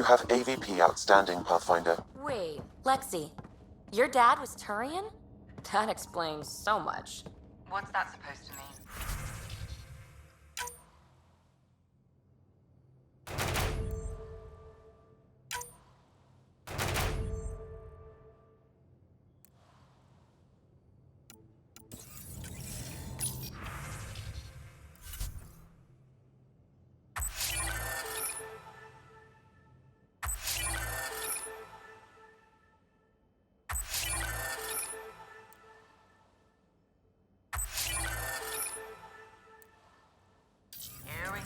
have AVP outstanding, Pathfinder. Wait, Lexi, your dad was Turian? That explains so much. What's that supposed to mean? Here we go.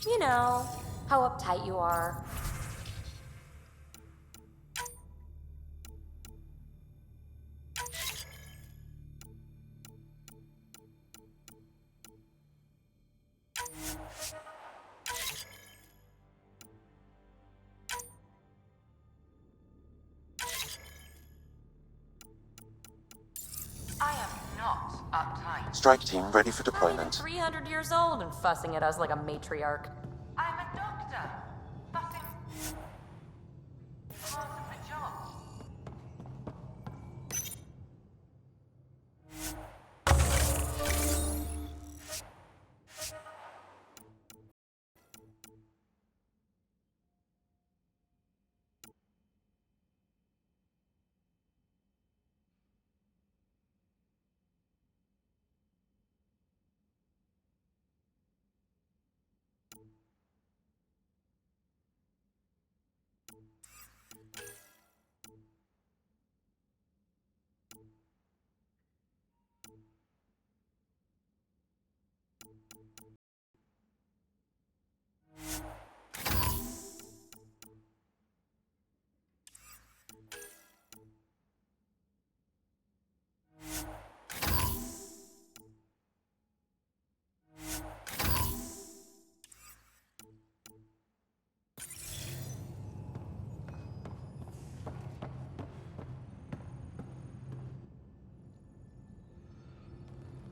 You know, how uptight you are. I am not uptight. Strike team ready for Not even deployment. 300 years old and fussing at us like a matriarch. I'm a doctor. Fussing. Part of the job.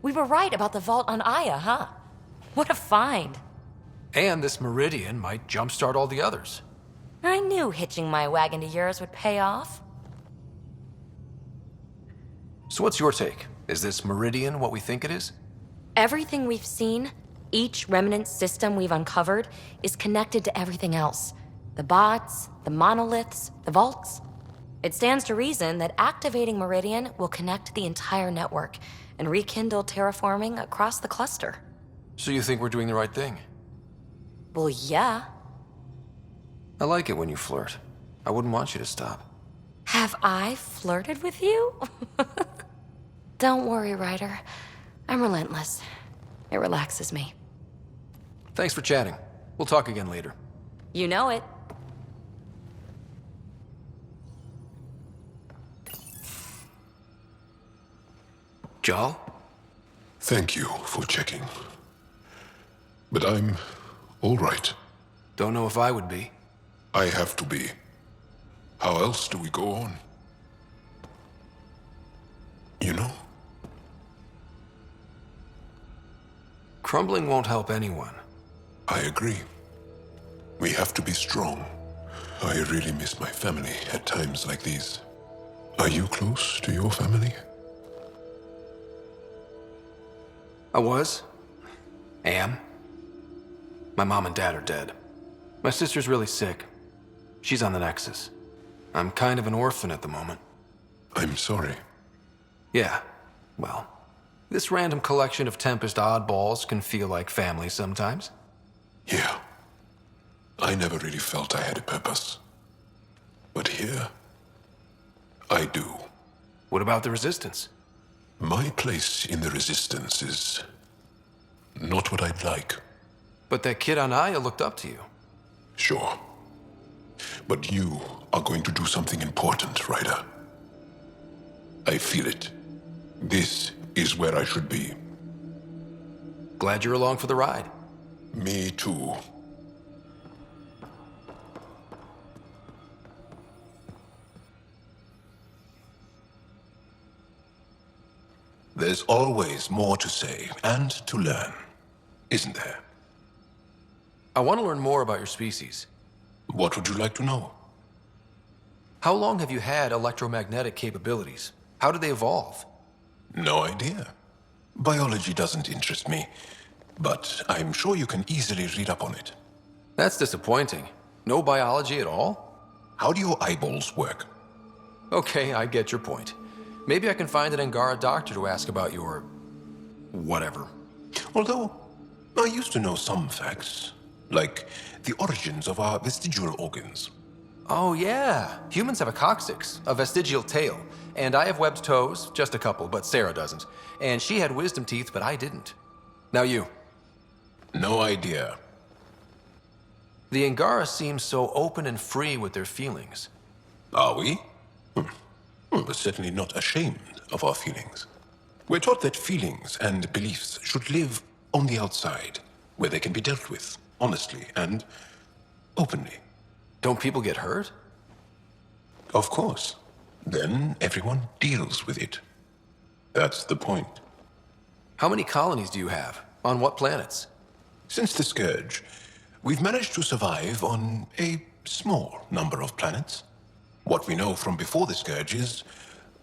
We were right about the vault on Aya, huh? What a find. And this Meridian might jumpstart all the others. I knew hitching my wagon to yours would pay off. So what's your take? Is this Meridian what we think it is? Everything we've seen, each remnant system we've uncovered, is connected to everything else. The bots, the monoliths, the vaults. It stands to reason that activating Meridian will connect the entire network and rekindle terraforming across the cluster. So you think we're doing the right thing? Well, yeah. I like it when you flirt. I wouldn't want you to stop. Have I flirted with you? Don't worry, Ryder. I'm relentless. It relaxes me. Thanks for chatting. We'll talk again later. You know it. Jal? Thank you for checking. But I'm all right. Don't know if I would be. I have to be. How else do we go on? You know? Crumbling won't help anyone. I agree. We have to be strong. I really miss my family at times like these. Are you close to your family? I was. Am. My mom and dad are dead. My sister's really sick. She's on the Nexus. I'm kind of an orphan at the moment. I'm sorry. Yeah, well, this random collection of Tempest oddballs can feel like family sometimes. Yeah. I never really felt I had a purpose. But here, I do. What about the Resistance? My place in the Resistance is not what I'd like. But that kid on Aya looked up to you. Sure. But you are going to do something important, Ryder. I feel it. This is where I should be. Glad you're along for the ride. Me too. There's always more to say and to learn, isn't there? I want to learn more about your species. What would you like to know? How long have you had electromagnetic capabilities? How did they evolve? No idea. Biology doesn't interest me, but I'm sure you can easily read up on it. That's disappointing. No biology at all? How do your eyeballs work? Okay, I get your point. Maybe I can find an Angara doctor to ask about your... whatever. Although, I used to know some facts, like the origins of our vestigial organs. Oh yeah, humans have a coccyx, a vestigial tail, and I have webbed toes, just a couple, but Sarah doesn't. And she had wisdom teeth, but I didn't. Now you. No idea. The Angara seem so open and free with their feelings. Are we? We're certainly not ashamed of our feelings. We're taught that feelings and beliefs should live on the outside, where they can be dealt with, honestly and openly. Don't people get hurt? Of course. Then everyone deals with it. That's the point. How many colonies do you have? On what planets? Since the Scourge, we've managed to survive on a small number of planets. What we know from before the Scourge is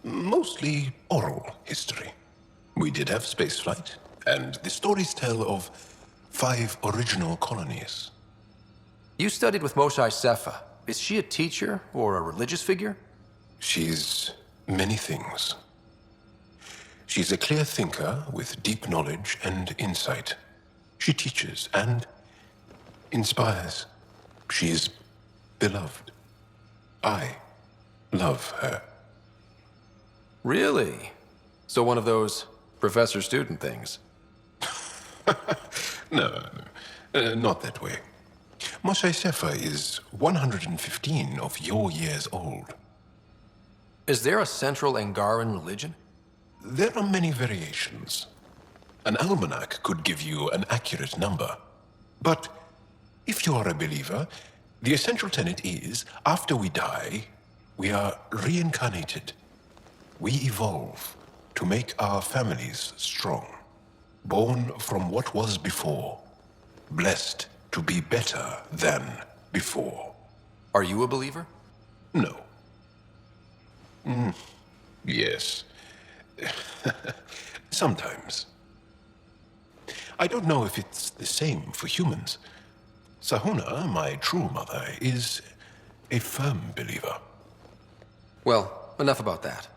mostly oral history. We did have spaceflight, and the stories tell of 5 original colonies. You studied with Moshae Sepha. Is she a teacher or a religious figure? She's many things. She's a clear thinker with deep knowledge and insight. She teaches and inspires. She's beloved. I love her. Really? So one of those professor-student things? No, not that way. Moshae Sepha is 115 of your years old. Is there a central Angaran religion? There are many variations. An almanac could give you an accurate number. But if you are a believer, the essential tenet is, after we die, we are reincarnated. We evolve to make our families strong. Born from what was before. Blessed to be better than before. Are you a believer? No. Yes. Sometimes. I don't know if it's the same for humans. Sahuna, my true mother, is a firm believer. Well, enough about that.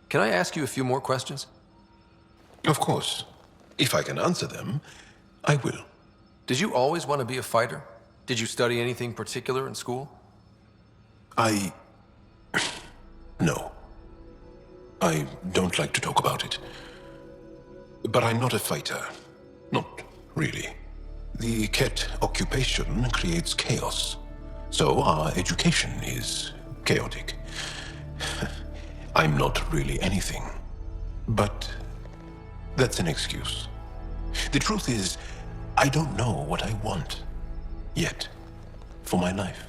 Can I ask you a few more questions? Of course. If I can answer them, I will. Did you always want to be a fighter? Did you study anything particular in school? No. I don't like to talk about it. But I'm not a fighter. Not really. The Ket occupation creates chaos. So our education is chaotic. I'm not really anything. But that's an excuse. The truth is, I don't know what I want. Yet. For my life.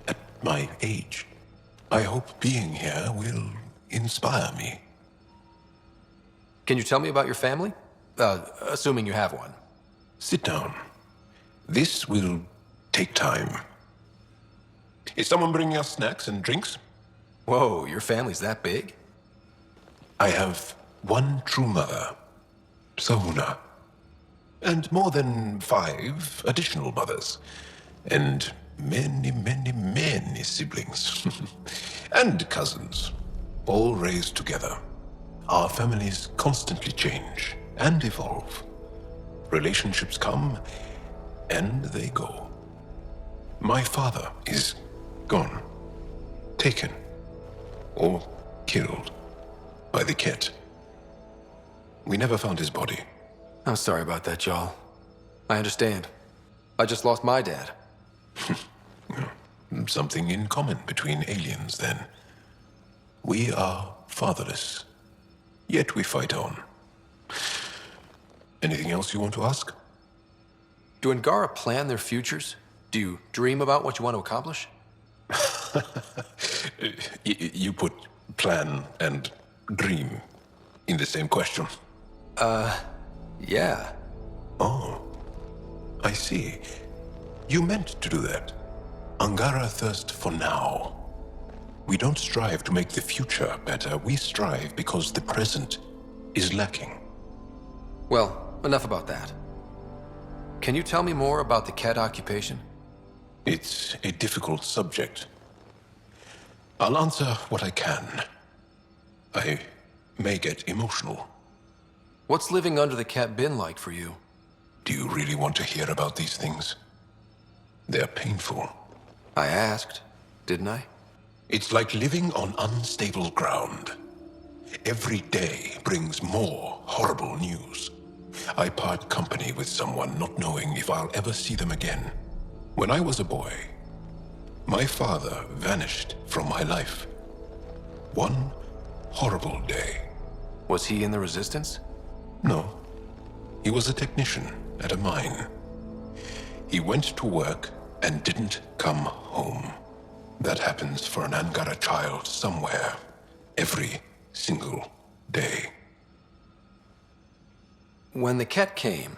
At my age. I hope being here will inspire me. Can you tell me about your family? Assuming you have one. Sit down. This will take time. Is someone bringing us snacks and drinks? Whoa, your family's that big? I have one true mother, Sahuna, and more than 5 additional mothers, and many siblings, and cousins, all raised together. Our families constantly change and evolve. Relationships come and they go. My father is gone, taken, or killed by the Ket. We never found his body. I'm sorry about that, Jarl. I understand. I just lost my dad. Something in common between aliens, then. We are fatherless, yet we fight on. Anything else you want to ask? Do Angara plan their futures? Do you dream about what you want to accomplish? You put plan and dream in the same question. Yeah. Oh, I see. You meant to do that. Angara thirst for now. We don't strive to make the future better. We strive because the present is lacking. Well, enough about that. Can you tell me more about the Ket occupation? It's a difficult subject. I'll answer what I can. I may get emotional. What's living under the Ket been like for you? Do you really want to hear about these things? They're painful. I asked, didn't I? It's like living on unstable ground. Every day brings more horrible news. I part company with someone not knowing if I'll ever see them again. When I was a boy, my father vanished from my life. One horrible day. Was he in the Resistance? No. He was a technician at a mine. He went to work and didn't come home. That happens for an Angara child somewhere, every single day. When the Ket came,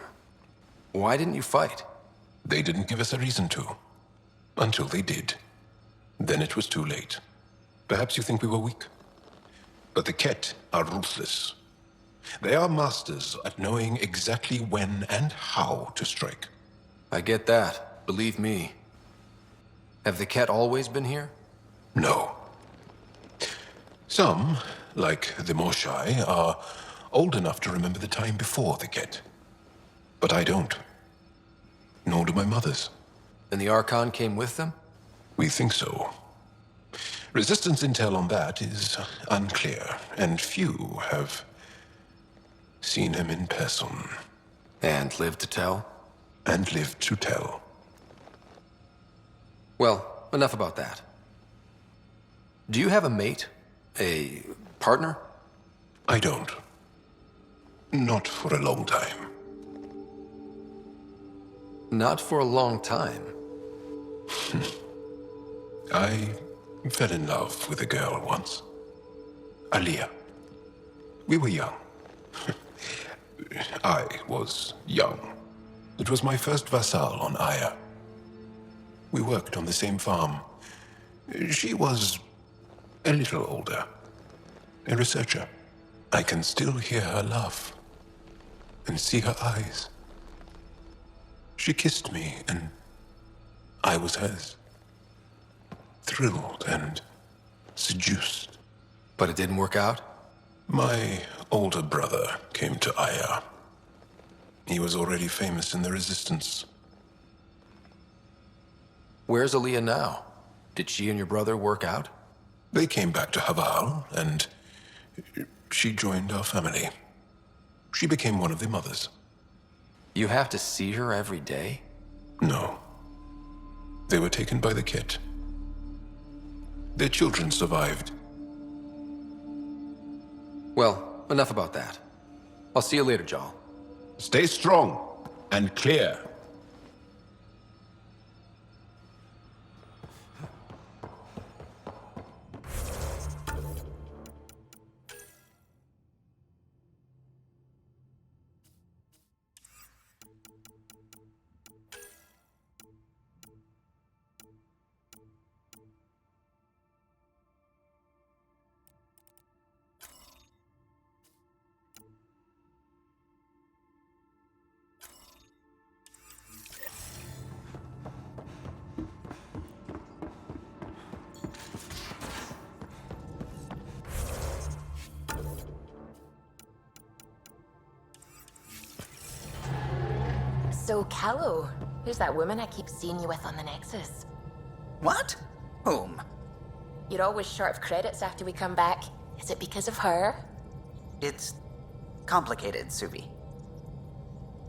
why didn't you fight? They didn't give us a reason to. Until they did. Then it was too late. Perhaps you think we were weak. But the Ket are ruthless. They are masters at knowing exactly when and how to strike. I get that, believe me. Have the Ket always been here? No. Some, like the Moshai, are old enough to remember the time before the Ket. But I don't. Nor do my mothers. And the Archon came with them? We think so. Resistance intel on that is unclear, and few have seen him in person. And lived to tell? And lived to tell. Well, enough about that. Do you have a mate? A partner? I don't. Not for a long time. Not for a long time. I fell in love with a girl once. Aliyah. We were young. I was young. It was my first vassal on Aya. We worked on the same farm. She was a little older. A researcher. I can still hear her laugh and see her eyes. She kissed me and I was hers. Thrilled and seduced. But it didn't work out? My older brother came to Aya. He was already famous in the Resistance. Where's Aliyah now? Did she and your brother work out? They came back to Haval, and she joined our family. She became one of the mothers. You have to see her every day? No. They were taken by the Ket. Their children survived. Well, enough about that. I'll see you later, Jal. Stay strong and clear. So, Callow, who's that woman I keep seeing you with on the Nexus? What? Whom? You're always short of credits after we come back. Is it because of her? It's complicated, Suvi.